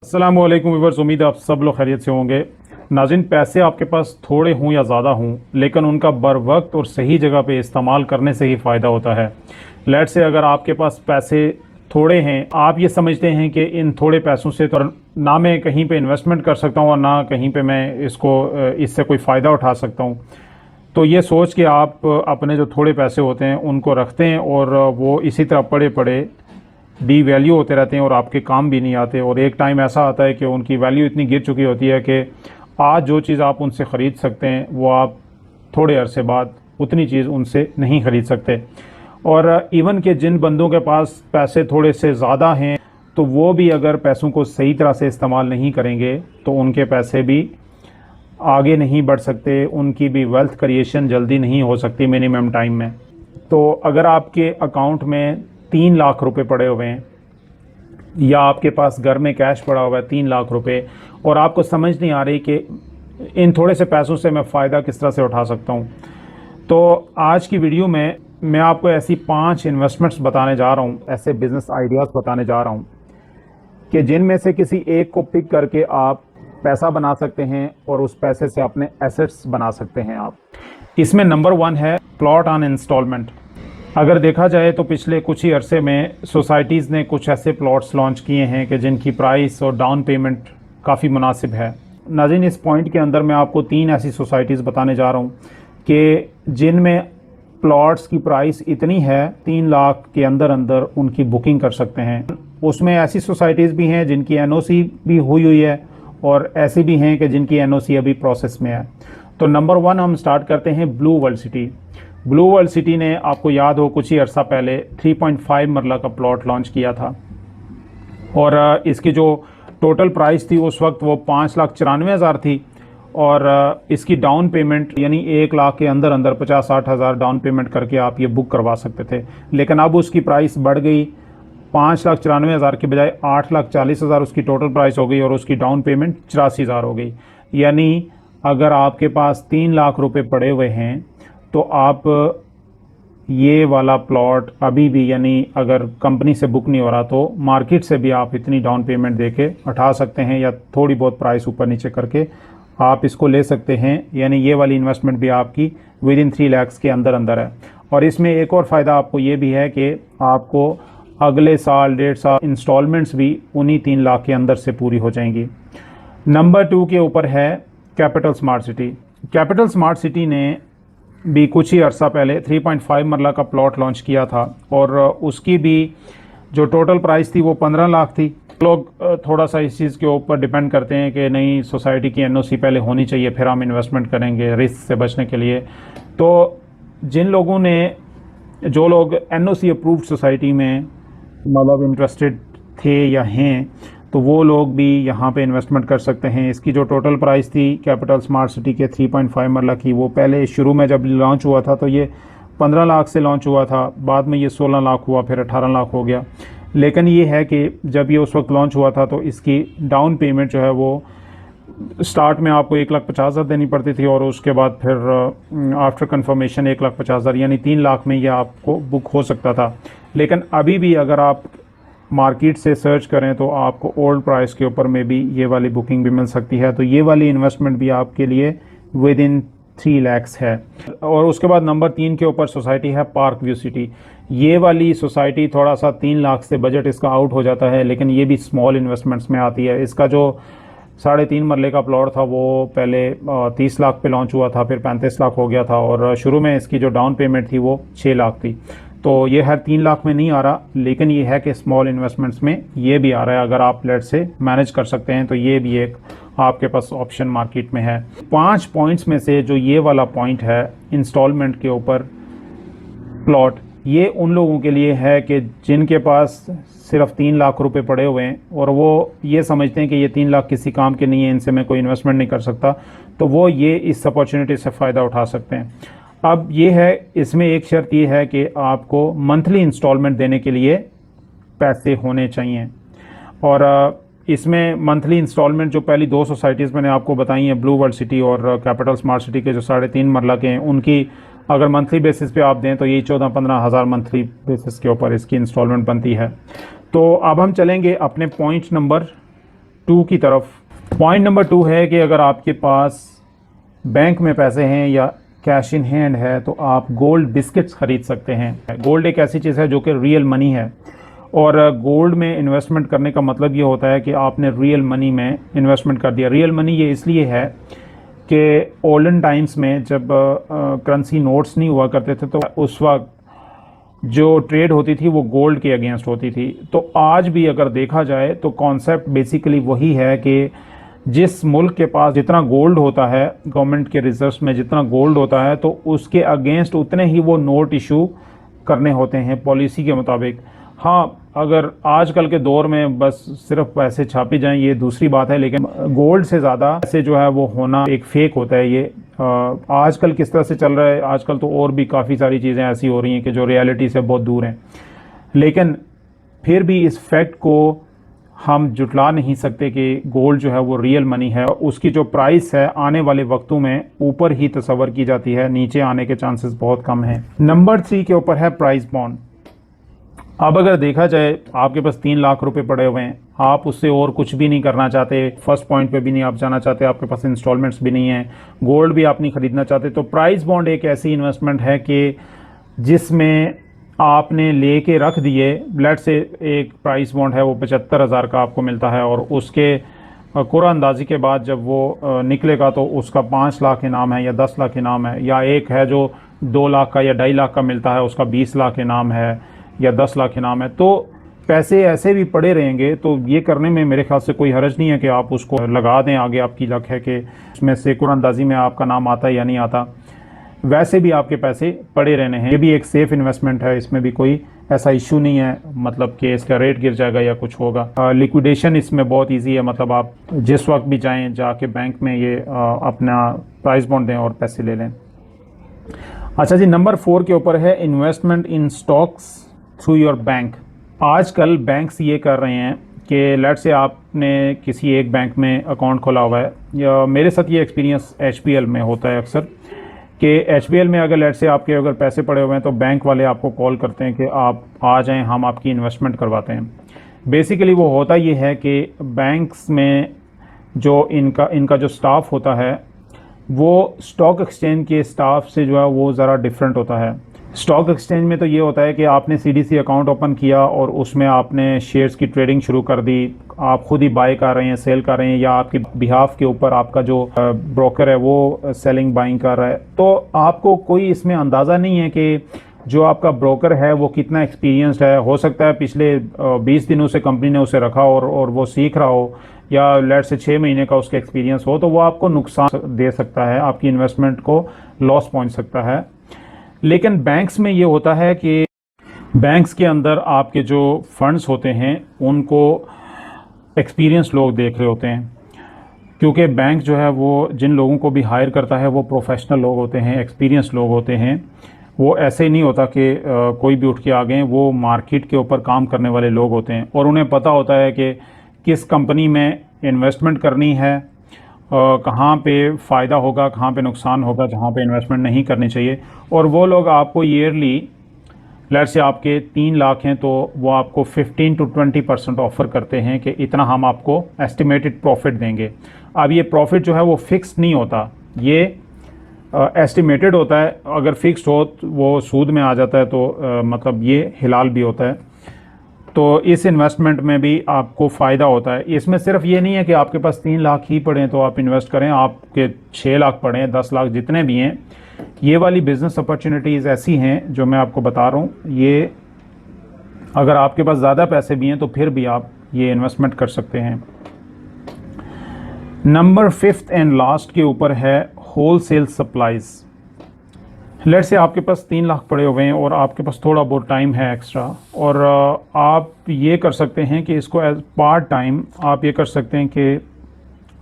अस्सलाम वालेकुम व्यूअर्स, उम्मीद है आप सब लोग खैरियत से होंगे। नाज़रीन, पैसे आपके पास थोड़े हों या ज़्यादा हों, लेकिन उनका बर वक्त और सही जगह पे इस्तेमाल करने से ही फ़ायदा होता है। लेट से अगर आपके पास पैसे थोड़े हैं, आप ये समझते हैं कि इन थोड़े पैसों से तो ना मैं कहीं पे इन्वेस्टमेंट कर सकता हूँ और ना कहीं पे मैं इससे कोई फ़ायदा उठा सकता हूँ। तो ये सोच के आप अपने जो थोड़े पैसे होते हैं उनको रखते हैं और वो इसी तरह पड़े पड़े डी वैल्यू होते रहते हैं और आपके काम भी नहीं आते। और एक टाइम ऐसा आता है कि उनकी वैल्यू इतनी गिर चुकी होती है कि आज जो चीज़ आप उनसे ख़रीद सकते हैं वो आप थोड़े अरसे बाद उतनी चीज़ उनसे नहीं ख़रीद सकते। और इवन के जिन बंदों के पास पैसे थोड़े से ज़्यादा हैं, तो वो भी अगर पैसों को सही तरह से इस्तेमाल नहीं करेंगे तो उनके पैसे भी आगे नहीं बढ़ सकते, उनकी भी वेल्थ क्रिएशन जल्दी नहीं हो सकती मिनिमम टाइम में। तो अगर आपके अकाउंट में 3 लाख रुपए पड़े हुए हैं या आपके पास घर में कैश पड़ा हुआ है 3 लाख रुपए, और आपको समझ नहीं आ रही कि इन थोड़े से पैसों से मैं फ़ायदा किस तरह से उठा सकता हूँ, तो आज की वीडियो में मैं आपको ऐसी 5 इन्वेस्टमेंट्स बताने जा रहा हूँ, ऐसे बिजनेस आइडियाज़ बताने जा रहा हूँ कि जिनमें से किसी एक को पिक करके आप पैसा बना सकते हैं और उस पैसे से अपने एसेट्स बना सकते हैं आप। इसमें नंबर 1 है प्लॉट ऑन इंस्टॉलमेंट। अगर देखा जाए तो पिछले कुछ ही अरसे में सोसाइटीज़ ने कुछ ऐसे प्लॉट्स लॉन्च किए हैं कि जिनकी प्राइस और डाउन पेमेंट काफ़ी मुनासिब है। नाज़रीन, इस पॉइंट के अंदर मैं आपको 3 ऐसी सोसाइटीज़ बताने जा रहा हूँ कि जिनमें प्लॉट्स की प्राइस इतनी है 3 लाख के अंदर अंदर उनकी बुकिंग कर सकते हैं। उसमें ऐसी सोसाइटीज़ भी हैं जिनकी एनओसी भी हुई हुई है और ऐसी भी हैं कि जिनकी एनओसी अभी प्रोसेस में है। तो नंबर 1 हम स्टार्ट करते हैं blue world city. Blue world city ने, आपको याद हो, कुछ ही अर्सा पहले 3.5 मरला का प्लॉट लॉन्च किया था और इसकी जो टोटल प्राइस थी उस वक्त वो 5,94,000 थी और इसकी डाउन पेमेंट यानी 1 लाख के अंदर अंदर 50-60 हज़ार डाउन पेमेंट करके आप ये बुक करवा सकते थे। लेकिन अब उसकी प्राइस बढ़ गई, 5,94,000 के बजाय 8,40,000 उसकी टोटल प्राइस हो गई और उसकी डाउन पेमेंट 84,000 हो गई। यानी अगर आपके पास 3 लाख रुपए पड़े हुए हैं तो आप ये वाला प्लॉट अभी भी, यानी अगर कंपनी से बुक नहीं हो रहा तो मार्केट से भी आप इतनी डाउन पेमेंट देके उठा सकते हैं या थोड़ी बहुत प्राइस ऊपर नीचे करके आप इसको ले सकते हैं। यानी ये वाली इन्वेस्टमेंट भी आपकी विद इन 3 लाख के अंदर अंदर है। और इसमें एक और फ़ायदा आपको ये भी है कि आपको अगले साल 1.5 साल इंस्टॉलमेंट्स भी उन्हीं 3 लाख के अंदर से पूरी हो जाएंगी। नंबर 2 के ऊपर है capital smart city. Capital smart city ने भी कुछ ही अर्सा पहले 3.5 मरला का प्लॉट लॉन्च किया था और उसकी भी जो टोटल प्राइस थी वो 15 लाख थी। लोग थोड़ा सा इस चीज़ के ऊपर डिपेंड करते हैं कि नहीं, सोसाइटी की एनओसी पहले होनी चाहिए फिर हम इन्वेस्टमेंट करेंगे रिस्क से बचने के लिए। तो जो लोग एनओसी अप्रूव्ड सोसाइटी में मतलब इंटरेस्टेड थे या हैं, तो वो लोग भी यहाँ पे इन्वेस्टमेंट कर सकते हैं। इसकी जो टोटल प्राइस थी कैपिटल स्मार्ट सिटी के 3.5 मरला की, वो पहले शुरू में जब लॉन्च हुआ था तो ये 15 लाख से लॉन्च हुआ था, बाद में ये 16 लाख हुआ, फिर 18 लाख हो गया। लेकिन ये है कि जब ये उस वक्त लॉन्च हुआ था तो इसकी डाउन पेमेंट जो है वो स्टार्ट में आपको 1,50,000 देनी पड़ती थी और उसके बाद फिर आफ्टर कंफर्मेशन 1,50,000 यानी 3 लाख में ये आपको बुक हो सकता था। लेकिन अभी भी अगर आप मार्केट से सर्च करें तो आपको ओल्ड प्राइस के ऊपर में भी ये वाली बुकिंग भी मिल सकती है। तो ये वाली इन्वेस्टमेंट भी आपके लिए विद इन 3 लैक्स है। और उसके बाद नंबर 3 के ऊपर सोसाइटी है पार्क व्यू सिटी। ये वाली सोसाइटी थोड़ा सा 3 लाख से बजट इसका आउट हो जाता है, लेकिन ये भी स्मॉल इन्वेस्टमेंट्स में आती है। इसका जो 3.5 मरले का प्लॉट था वो पहले 30 लाख पे लॉन्च हुआ था, फिर 35 लाख हो गया था और शुरू में इसकी जो डाउन पेमेंट थी वो 6 लाख थी। तो ये हर 3 लाख में नहीं आ रहा, लेकिन ये है कि स्मॉल इन्वेस्टमेंट्स में ये भी आ रहा है। अगर आप लेट से मैनेज कर सकते हैं तो ये भी एक आपके पास ऑप्शन मार्केट में है। 5 पॉइंट्स में से जो ये वाला पॉइंट है इंस्टॉलमेंट के ऊपर प्लॉट, ये उन लोगों के लिए है कि जिनके पास सिर्फ 3 लाख रुपए पड़े हुए हैं और वो ये समझते हैं कि ये 3 लाख किसी काम के नहीं है, इनसे मैं कोई इन्वेस्टमेंट नहीं कर सकता, तो वो ये इस अपॉर्चुनिटी से फ़ायदा उठा सकते हैं। अब ये है, इसमें एक शर्त ये है कि आपको मंथली इंस्टॉलमेंट देने के लिए पैसे होने चाहिए। और इसमें मंथली इंस्टॉलमेंट जो पहली 2 सोसाइटीज़ मैंने आपको बताई हैं, ब्लू वर्ल्ड सिटी और कैपिटल स्मार्ट सिटी के जो 3.5 मरला के हैं, उनकी अगर मंथली बेसिस पे आप दें तो यही 14-15 हज़ार मंथली बेसिस के ऊपर इसकी इंस्टॉलमेंट बनती है। तो अब हम चलेंगे अपने पॉइंट नंबर टू की तरफ। पॉइंट नंबर 2 है कि अगर आपके पास बैंक में पैसे हैं या कैश इन हैंड है तो आप गोल्ड बिस्किट्स खरीद सकते हैं। गोल्ड एक ऐसी चीज़ है जो कि रियल मनी है, और गोल्ड में इन्वेस्टमेंट करने का मतलब ये होता है कि आपने रियल मनी में इन्वेस्टमेंट कर दिया। रियल मनी ये इसलिए है कि ओल्डन टाइम्स में जब करेंसी नोट्स नहीं हुआ करते थे तो उस वक्त जो ट्रेड होती थी वो गोल्ड के अगेंस्ट होती थी। तो आज भी अगर देखा जाए तो कॉन्सेप्ट बेसिकली वही है कि जिस मुल्क के पास जितना गोल्ड होता है, गवर्नमेंट के रिजर्व्स में जितना गोल्ड होता है, तो उसके अगेंस्ट उतने ही वो नोट इशू करने होते हैं पॉलिसी के मुताबिक। हाँ, अगर आजकल के दौर में बस सिर्फ पैसे छापे जाएं ये दूसरी बात है, लेकिन गोल्ड से ज़्यादा पैसे जो है वो होना एक फेक होता है। ये आजकल किस तरह से चल रहा है, आजकल तो और भी काफ़ी सारी चीज़ें ऐसी हो रही हैं कि जो रियलिटी से बहुत दूर हैं, लेकिन फिर भी इस फैक्ट को हम जुटला नहीं सकते कि गोल्ड जो है वो रियल मनी है। उसकी जो प्राइस है आने वाले वक्तों में ऊपर ही तस्वर की जाती है, नीचे आने के चांसेस बहुत कम हैं। नंबर 3 के ऊपर है प्राइस बॉन्ड। अब अगर देखा जाए आपके पास 3 लाख रुपए पड़े हुए हैं, आप उससे और कुछ भी नहीं करना चाहते, फर्स्ट पॉइंट पे भी नहीं आप जाना चाहते, आपके पास इंस्टॉलमेंट्स भी नहीं है, गोल्ड भी आप नहीं खरीदना चाहते, तो प्राइस बॉन्ड एक ऐसी इन्वेस्टमेंट है कि जिसमें आपने लेके रख दिए। लेट से एक प्राइस बॉन्ड है वो 75,000 का आपको मिलता है, और उसके कुरा अंदाजी के बाद जब वो निकलेगा तो उसका 5 लाख इनाम है या 10 लाख इनाम है, या एक है जो 2 लाख का या 2.5 लाख का मिलता है, उसका 20 लाख इनाम है या 10 लाख इनाम है। तो पैसे ऐसे भी पड़े रहेंगे, तो ये करने में मेरे ख्याल से कोई हर्ज नहीं है कि आप उसको लगा दें। आगे आपकी लक है कि उसमें से कुरानंदाजी में आपका नाम आता है या नहीं आता, वैसे भी आपके पैसे पड़े रहने हैं। ये भी एक सेफ इन्वेस्टमेंट है, इसमें भी कोई ऐसा इशू नहीं है, मतलब कि इसका रेट गिर जाएगा या कुछ होगा। लिक्विडेशन इसमें बहुत इजी है, मतलब आप जिस वक्त भी जाएं जाके बैंक में ये अपना प्राइस बॉन्ड दें और पैसे ले लें। अच्छा जी, नंबर 4 के ऊपर है investment in stocks through your bank. आजकल बैंक्स ये कर रहे हैं कि लेट से आपने किसी एक बैंक में अकाउंट खोला हुआ है, या मेरे साथ ये एक्सपीरियंस HPL में होता है अक्सर कि HPL में अगर लेट से आपके अगर पैसे पड़े हुए हैं तो बैंक वाले आपको कॉल करते हैं कि आप आ जाएं, हम आपकी इन्वेस्टमेंट करवाते हैं। बेसिकली वो होता ये है कि बैंक्स में जो इनका जो स्टाफ होता है वो स्टॉक एक्सचेंज के स्टाफ से जो है वो ज़रा डिफरेंट होता है। स्टॉक एक्सचेंज में तो ये होता है कि आपने CDC अकाउंट ओपन किया और उसमें आपने शेयर्स की ट्रेडिंग शुरू कर दी, आप खुद ही बाय कर रहे हैं, सेल कर रहे हैं, या आपके बिहाफ के ऊपर आपका जो ब्रोकर है वो सेलिंग बाइंग कर रहा है। तो आपको कोई इसमें अंदाज़ा नहीं है कि जो आपका ब्रोकर है वो कितना एक्सपीरियंस्ड है। हो सकता है पिछले 20 दिनों से कंपनी ने उसे रखा और वो सीख रहा हो, या लेट से 6 महीने का उसका एक्सपीरियंस हो, तो वो आपको नुकसान दे सकता है, आपकी इन्वेस्टमेंट को लॉस पहुंच सकता है। लेकिन बैंक्स में ये होता है कि बैंक्स के अंदर आपके जो फंड्स होते हैं उनको एक्सपीरियंस लोग देख रहे होते हैं, क्योंकि बैंक जो है वो जिन लोगों को भी हायर करता है वो प्रोफेशनल लोग होते हैं, एक्सपीरियंस लोग होते हैं। वो ऐसे ही नहीं होता कि कोई भी उठ के आ गए, वो मार्केट के ऊपर काम करने वाले लोग होते हैं और उन्हें पता होता है कि किस कंपनी में इन्वेस्टमेंट करनी है, कहाँ पे फ़ायदा होगा, कहाँ पे नुकसान होगा, जहाँ पे इन्वेस्टमेंट नहीं करनी चाहिए। और वो लोग आपको ईयरली लेट से आपके 3 लाख हैं तो वो आपको 15 to 20% ऑफ़र करते हैं कि इतना हम आपको एस्टिमेटेड प्रॉफिट देंगे। अब ये प्रॉफिट जो है वो फिक्स नहीं होता, ये एस्टिमेटेड होता है। अगर फिक्स हो तो वो सूद में आ जाता है, तो मतलब ये हिलाल भी होता है। तो इस इन्वेस्टमेंट में भी आपको फ़ायदा होता है। इसमें सिर्फ ये नहीं है कि आपके पास 3 लाख ही पड़े हैं तो आप इन्वेस्ट करें, आपके 6 लाख पड़े हैं, 10 लाख जितने भी हैं, ये वाली बिज़नेस अपॉर्चुनिटीज़ ऐसी हैं जो मैं आपको बता रहा हूँ। ये अगर आपके पास ज़्यादा पैसे भी हैं तो फिर भी आप ये इन्वेस्टमेंट कर सकते हैं। नंबर 5th एंड लास्ट के ऊपर है होलसेल सप्लाईज़। लेट से आपके पास 3 लाख पड़े हुए हैं और आपके पास थोड़ा बहुत टाइम है एक्स्ट्रा, और आप ये कर सकते हैं कि इसको एज पार्ट टाइम आप ये कर सकते हैं कि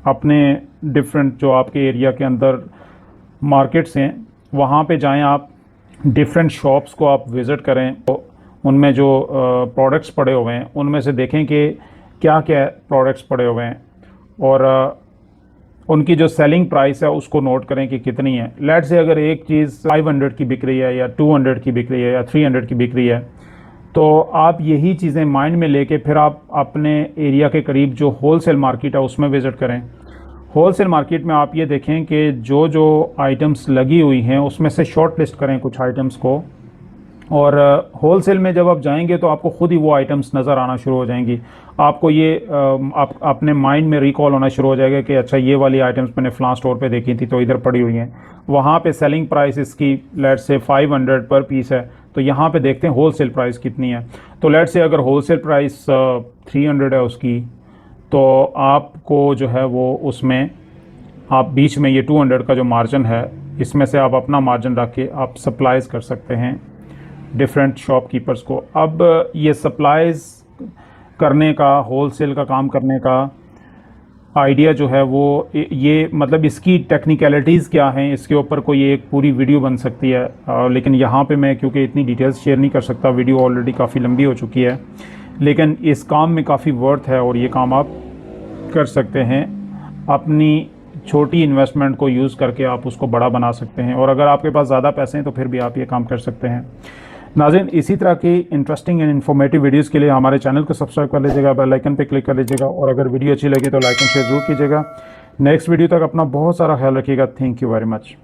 अपने डिफरेंट जो आपके एरिया के अंदर मार्केट्स हैं वहाँ पे जाएं, आप डिफरेंट शॉप्स को आप विज़िट करें, तो उनमें जो प्रोडक्ट्स पड़े हुए हैं उनमें से देखें कि क्या क्या प्रोडक्ट्स पड़े हुए हैं, और उनकी जो सेलिंग प्राइस है उसको नोट करें कि कितनी है। लेट से अगर एक चीज़ 500 की बिक रही है या 200 की बिक रही है या 300 की बिक रही है, तो आप यही चीज़ें माइंड में लेके फिर आप अपने एरिया के करीब जो होलसेल मार्केट है उसमें विज़िट करें। होलसेल मार्केट में आप ये देखें कि जो जो आइटम्स लगी हुई हैं उसमें से शॉर्ट लिस्ट करें कुछ आइटम्स को, और होलसेल में जब आप जाएंगे तो आपको खुद ही वो आइटम्स नज़र आना शुरू हो जाएंगी। आपको ये आप अपने माइंड में रिकॉल होना शुरू हो जाएगा कि अच्छा ये वाली आइटम्स मैंने फ़लाँ स्टोर पे देखी थी तो इधर पड़ी हुई हैं। वहाँ पे सेलिंग प्राइस इसकी लेट से 500 पर पीस है, तो यहाँ पे देखते हैं होलसेल प्राइस कितनी है। तो लेट से अगर होलसेल प्राइस 300 है उसकी, तो आपको जो है वो उसमें आप बीच में ये 200 का जो मार्जिन है इसमें से आप अपना मार्जिन रख के आप सप्लाइज़ कर सकते हैं डिफरेंट शॉपकीपर्स को। अब ये सप्लाइज़ करने का, होलसेल का काम करने का आइडिया जो है वो ये मतलब इसकी टेक्निकलिटीज़ क्या हैं, इसके ऊपर कोई एक पूरी वीडियो बन सकती है। लेकिन यहाँ पे मैं क्योंकि इतनी डिटेल्स शेयर नहीं कर सकता, वीडियो ऑलरेडी काफ़ी लंबी हो चुकी है, लेकिन इस काम में काफ़ी वर्थ है और ये काम आप कर सकते हैं। अपनी छोटी इन्वेस्टमेंट को यूज़ करके आप उसको बड़ा बना सकते हैं, और अगर आपके पास ज़्यादा पैसे हैं तो फिर भी आप ये काम कर सकते हैं। नाज़रीन, इसी तरह की इंटरेस्टिंग एंड इन्फॉर्मेटिव वीडियोस के लिए हमारे चैनल को सब्सक्राइब कर लीजिएगा, बेल आइकन पे क्लिक कर लीजिएगा, और अगर वीडियो अच्छी लगी तो लाइक एंड शेयर जरूर कीजिएगा। नेक्स्ट वीडियो तक अपना बहुत सारा ख्याल रखिएगा। Thank you very much.